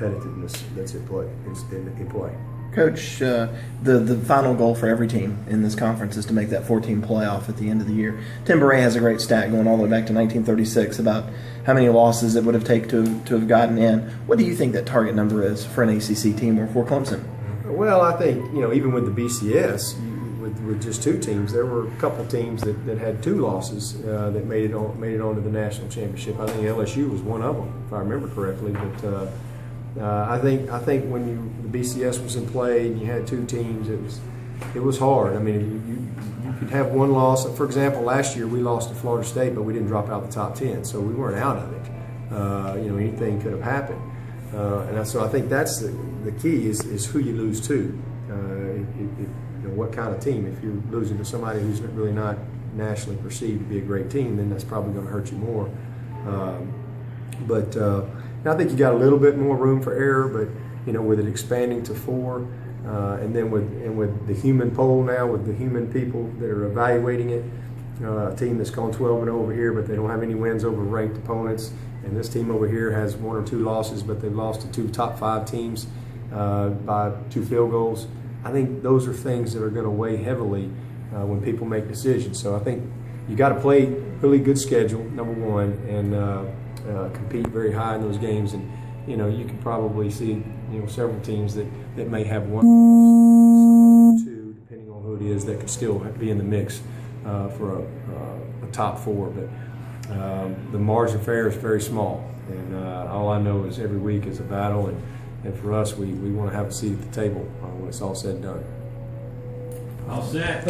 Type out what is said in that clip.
competitiveness that's in play. Coach, the final goal for every team in this conference is to make that 14 playoff at the end of the year. Tim Beret has a great stat going all the way back to 1936 about how many losses it would have taken to have gotten in. What do you think that target number is for an ACC team or for Clemson? Well, I think, even with the BCS, with just two teams, there were a couple teams that had two losses that made it onto the national championship. I think LSU was one of them, if I remember correctly. But I think when the BCS was in play and you had two teams, it was hard. I mean, you could have one loss. For example, last year we lost to Florida State, but we didn't drop out the top 10, so we weren't out of it. Anything could have happened, and so I think that's the key is who you lose to. What kind of team? If you're losing to somebody who's really not nationally perceived to be a great team, then that's probably going to hurt you more. But I think you got a little bit more room for error. But with it expanding to 4, and then with the human poll now, with the human people that are evaluating it, a team that's gone 12-0 over here, but they don't have any wins over ranked opponents, and this team over here has 1 or 2 losses, but they've lost to 2 top 5 teams by 2 field goals. I think those are things that are going to weigh heavily when people make decisions. So I think you got to play really good schedule, number one, and compete very high in those games. And you can probably see several teams that may have 1 or 2, depending on who it is, that could still be in the mix for a top 4. But the margin for error is very small, and all I know is every week is a battle. And for us, we want to have a seat at the table when it's all said and done. All set.